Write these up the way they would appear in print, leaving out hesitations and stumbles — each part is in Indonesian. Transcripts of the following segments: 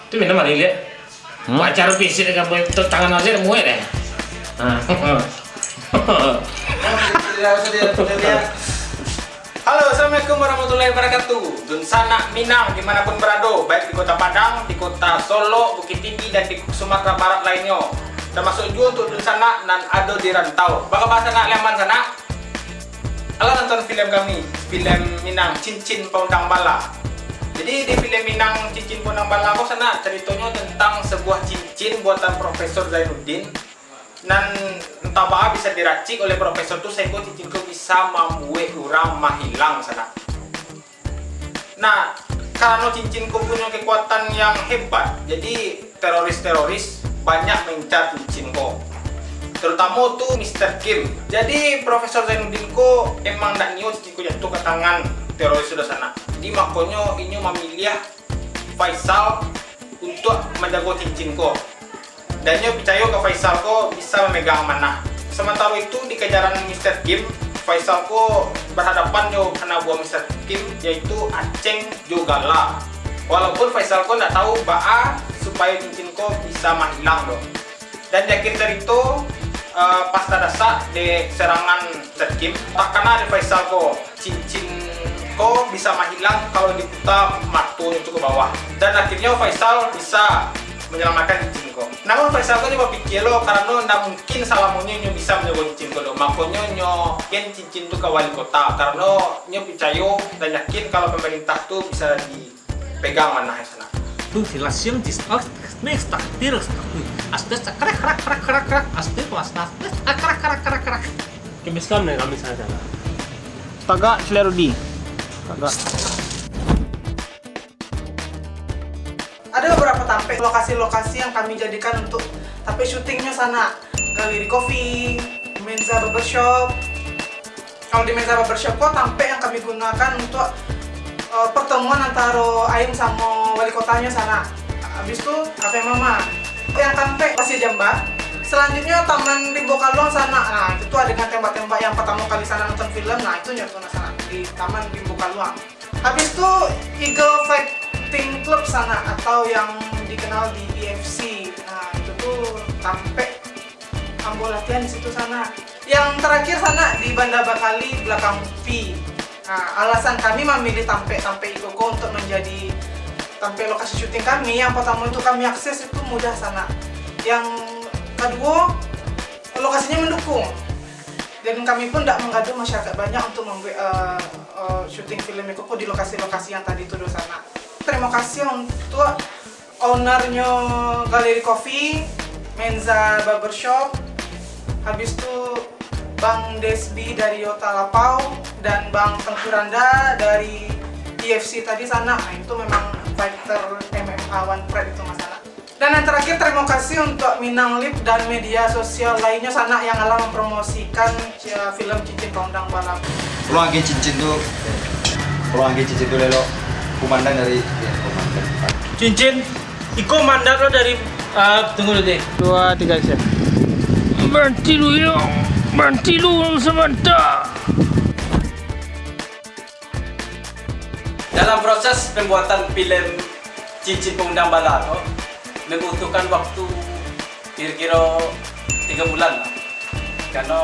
Itu minum mari lihat. Pacar fisik dengan tangan aja muat deh. Halo, assalamualaikum warahmatullahi wabarakatuh. Dunsana Minang dimanapun berada, baik di kota Padang, di kota Solo, Bukit Tinggi, dan di Sumatera Barat lainnya. Termasuk juga untuk Dunsana dan ada di rantau. Baka bahasa nak leman sana. Ala nonton film kami, film Minang Cincin Pondang Bala. Jadi di film Minang Cincin Pondang Bala kok sana ceritanya tentang sebuah cincin buatan Profesor Zainuddin. Dan entah apa bisa diracik oleh profesor tuh sehingga cincinku bisa membuat orang menghilang sana. Nah, karena cincinku punya kekuatan yang hebat, jadi teroris-teroris banyak mengincar cincinku. Terutama tuh Mr. Kim. Jadi Profesor Zainuddin ko emang ndak nio cincinku jatuh ke tangan teroris sudah sana. Jadi makanya ini memilih Faisal untuk menjaga cincinku. Dan dia percaya ke Faisal ko bisa memegang amanah. Sementara itu di kejaran Mr. Kim, Faisal ko berhadapan jo kena buah Mr. Kim yaitu Aceng Jogala. Walaupun Faisal ko ndak tahu baa supaya cincin ko bisa menghilang do. Dan di akhir dari itu pasca dasar di serangan Mr. Kim, tak kena di Faisal ko cincin ko bisa menghilang kalau diputar matu itu ke bawah. Dan akhirnya Faisal bisa menyelamatkan cincin ko. Namun Faisal ko juga pikir lo karena ndak mungkin salamunya nyo bisa menjaga cincin ko lo. Makanya nyo ken cincin itu ke wali kota karena nyo percaya dan yakin kalau pemerintah tuh bisa dipegang mana sana. Ventilación next takdir astes krak krak krak krak krak astes wasnas krak krak krak krak kemiskam nih kami sana. Tagak Celerudi. Tagak. Ada beberapa tampil lokasi-lokasi yang kami jadikan untuk tampil syutingnya sana. Galeri Coffee, Menza Barbershop. Kalau di Menza Barbershop kok tampil yang kami gunakan untuk pertemuan antara Aim sama wali kotanya sana. Habis itu Cafe Mama. Yang tampil pasti Jamba. Selanjutnya Taman Rimbo Kaluang sana. Nah, itu adegan tembak-tembak yang pertama kali sana nonton film. Nah, itu nonton sana di Taman Rimbo Kaluang. Habis itu Eagle Fighting Club sana atau yang dikenal di EFC. Nah, itu tuh tampil ambo latihan di situ sana. Yang terakhir sana di Banda Bakali belakang P. Nah, alasan kami memilih tampil Ikoko untuk menjadi tampil lokasi syuting kami. Yang pertama itu kami akses itu mudah sana. Yang kedua lokasinya mendukung. Dan kami pun tidak mengadu masyarakat banyak untuk membuat syuting film Ikoko di lokasi-lokasi yang tadi itu di sana. Terima kasih untuk ownernya Galeri Coffee, Menza Barbershop, habis itu Bang Desbi dari Yota Lapau dan Bang Tengku Randa dari EFC tadi sana. Nah, itu memang fighter MMA One Pride itu masalah. Dan yang terakhir terima kasih untuk Minang Lip dan media sosial lainnya sana yang alah mempromosikan film Cincin Pondang Bala. Kalau angin cincin tuh lelo komandan dari komandan. Cincin Iko mandat lo dari tunggu dulu deh 2 3 action. Berhenti lu sebentar. Dalam proses pembuatan film Cincin Pondang Bala membutuhkan waktu kira-kira 3 bulan lah. Karena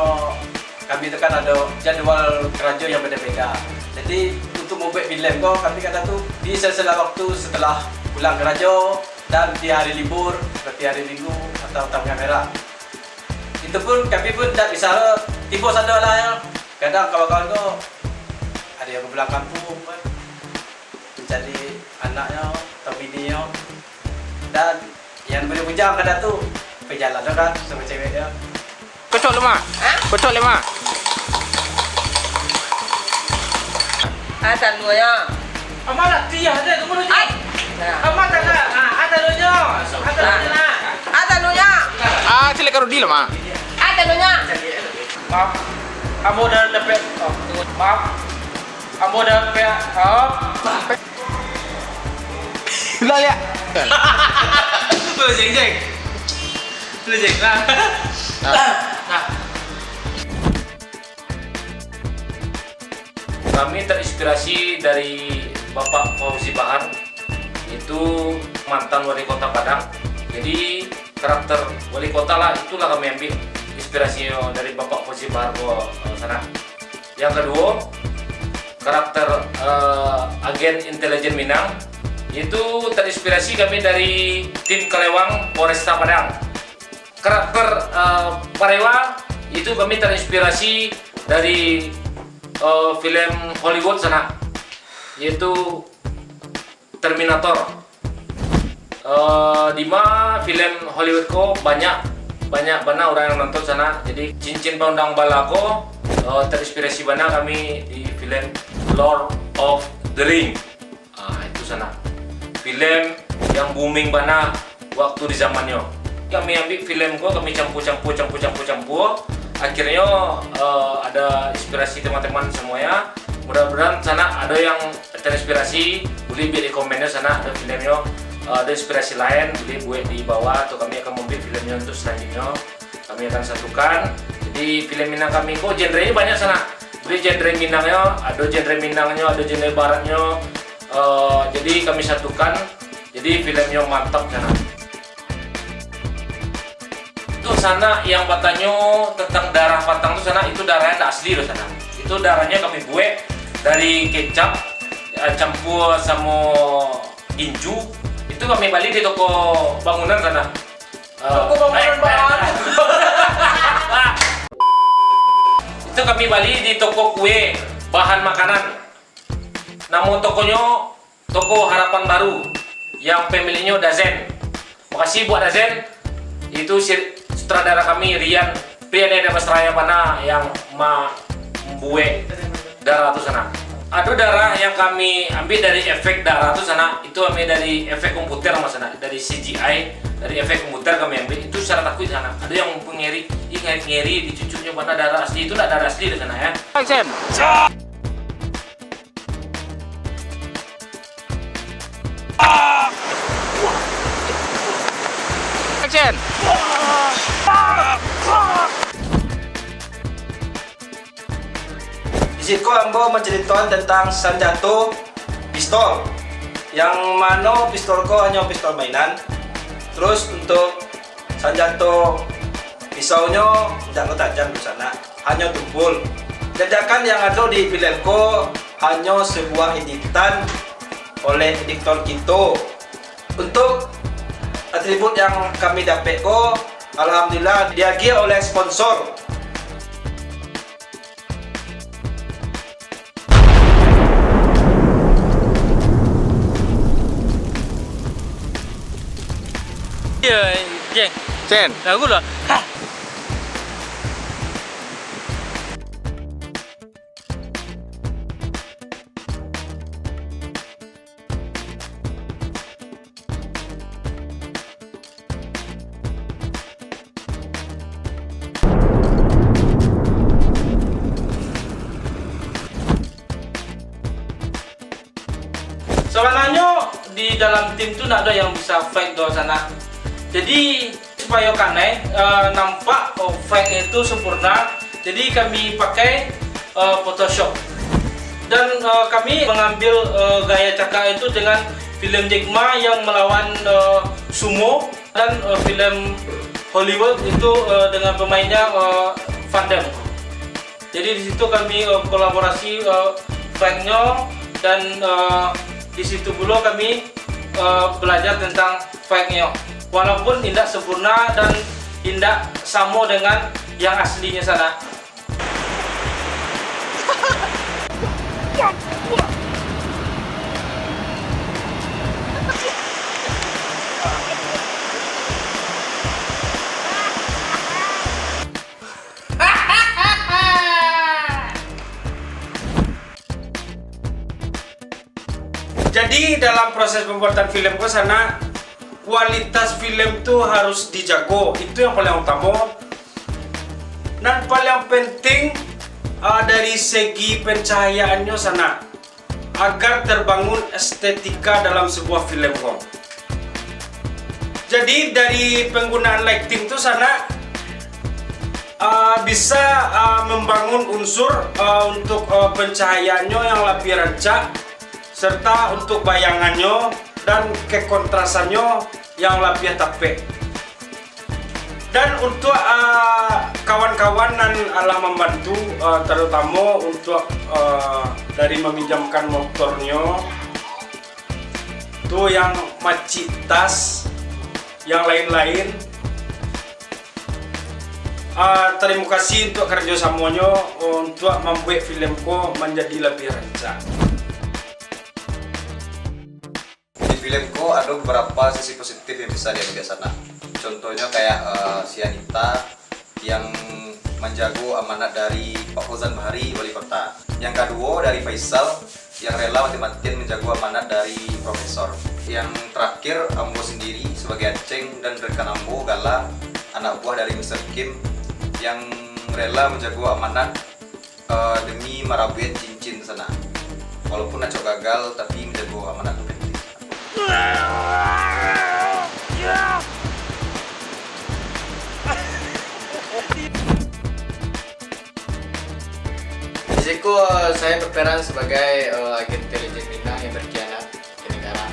kami itu kan ada jadwal kerja yang beda-beda. Jadi untuk membuat film kami kata tuh di sela-sela waktu setelah pulang kerja dan di hari libur seperti hari Minggu atau tahun kamera. Itu pun kami pun tidak bisa tiba saja lah ya. Kadang kawan-kawan tuh ada yang ke belakang kampung kan, mencari anaknya atau bininya, dan yang berhujang kadang tuh berjalan kan sama ceweknya. Betul lemah. Betul lemah. Ada luanya. Amalah dia ada tunggu dulu. Nah, Ada lunya. ada luanya. Sila karo di lemah. Ada luanya. Maaf. Kamu udah lepet. Oh, tunggu. Maaf. Kamu udah lepet. Oh. Ulah ya. Lu jeng. Nah. Kami terinspirasi dari Bapak Fauzi Bahar, itu mantan wali kota Padang. Jadi karakter wali kota lah, itulah kami ambil inspirasi dari Bapak Fauzi Baharbo sana. Yang kedua, karakter agen intelijen Minang, itu terinspirasi kami dari tim Kelewang Polresta Padang. Karakter Parewa itu kami terinspirasi dari film Hollywood sana, yaitu Terminator. Di mana film Hollywood ko banyak bana orang yang nonton sana. Jadi cincin pandang balako terinspirasi bana kami di film Lord of the Ring. Itu sana film yang booming bana waktu di zamannya. Kami ambil film ko, kami campur. Akhirnya ada inspirasi teman-teman semuanya. Mudah-mudahan sana ada yang terinspirasi, boleh beri komennya sana ada filmnya. Ada inspirasi lain boleh buat di bawah, atau kami akan membuat filmnya untuk selanjutnya. Kami akan satukan. Jadi film Minang kami kok genre-nya banyak sana. Boleh genre Minangnya, ada genre Minangnya, ada genre Baratnya. Jadi kami satukan. Jadi filmnya mantap sana. Untuk sana yang bertanya tentang darah Patang itu sana, itu darahnya tidak asli loh sana. Itu darahnya kami buat dari kecap campur sama ginju. Itu kami beli di toko bangunan sana. Toko bangunan baru. Itu kami beli di toko kue, bahan makanan. Namun tokonya Toko Harapan Baru yang pemiliknya Dazen. Makasih buat Dazen. Itu sutradara kami Rian Priadaya Basraya Pana yang membuat darah itu sana. Ada darah yang kami ambil dari efek darah itu sana, itu ambil dari efek komputer mas sana, dari CGI, dari efek komputer kami ambil. Itu secara takut sana. Ada yang ngeri, ngeri di cucunya mana darah asli, itu tidak darah asli di sana ya. Action. Action. Di situ ambo menceritakan tentang senjata pistol, yang mana pistol ko hanya pistol mainan. Terus untuk senjata pisaunya tidak tajam di sana, hanya tumpul. Ledakan yang ada di film ko hanya sebuah editan oleh editor kita. Untuk atribut yang kami dapat ko, alhamdulillah dihargai oleh sponsor. Iya, Jeng. Sen, Lagu lah. Sebenarnya di dalam tim tuh nggak ada yang bisa fake di sana. Jadi supaya kanai nampak fake itu sempurna, jadi kami pakai Photoshop. Dan kami mengambil gaya cakap itu dengan film Jack Ma yang melawan sumo, dan film Hollywood itu dengan pemainnya Van Damme. Jadi di situ kami kolaborasi fake-nya, dan di situ pula kami belajar tentang fake-nya. Walaupun tidak sempurna dan tidak sama dengan yang aslinya sana. Jadi dalam proses pembuatan film ke sana, kualitas film tuh harus dijago, itu yang paling utama. Dan paling penting dari segi pencahayaannya sana, agar terbangun estetika dalam sebuah film kok. Jadi dari penggunaan lighting tuh sana bisa membangun unsur untuk pencahayaannya yang lebih rancak, serta untuk bayangannya dan kekontrasannya yang lebih tepat. Dan untuk kawan-kawan dan Allah membantu, terutama untuk dari meminjamkan motornya tuh yang macet tas, yang lain-lain. Terima kasih untuk kerjasamanya untuk membuat filmku menjadi lebih rancak. Di filmku ada beberapa sisi positif yang bisa diambil sana. Contohnya kayak si Anita yang menjago amanat dari Pak Fauzan Bahari, wali kota. Yang kedua dari Faisal yang rela mati-matian menjago amanat dari Profesor. Yang terakhir Ambo sendiri sebagai Aceng dan rekan Ambo Gala, anak buah dari Mr. Kim yang rela menjago amanat demi merabuin cincin sana. Walaupun Naco gagal tapi menjago amanat itu penting. Risiko saya berperan sebagai agen intelijen Minang yang berkhianat ke negara.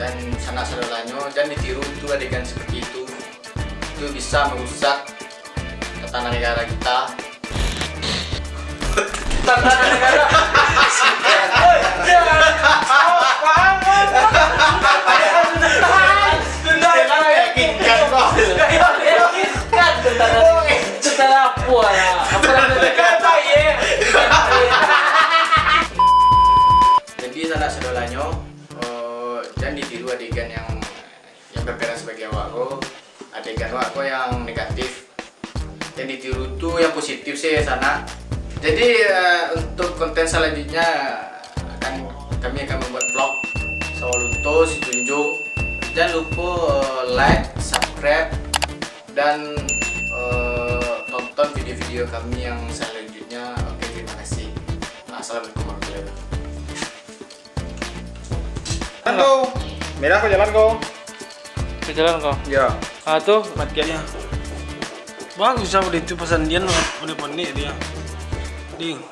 Dan sanak saudaranya dan ditiru itu adegan seperti itu bisa merusak tatanan negara kita. Tatanan negara. Jadi sanak saudaranya dan ditiru adegan yang berperan sebagai awakku, adegan awakku yang negatif. Yang ditiru itu yang positif sih sana. Jadi untuk konten selanjutnya kami akan membuat vlog Sawalunto, Situnjung. Jangan lupa like, subscribe, dan tonton video-video kami yang selanjutnya. Oke, terima kasih. Assalamualaikum warahmatullahi wabarakatuh. Jalan kau. Merah kau jalan kau. Ke jalan kau. Ya. Tuh matiannya. Bagus sama itu pesan dia udah panik dia. Ding.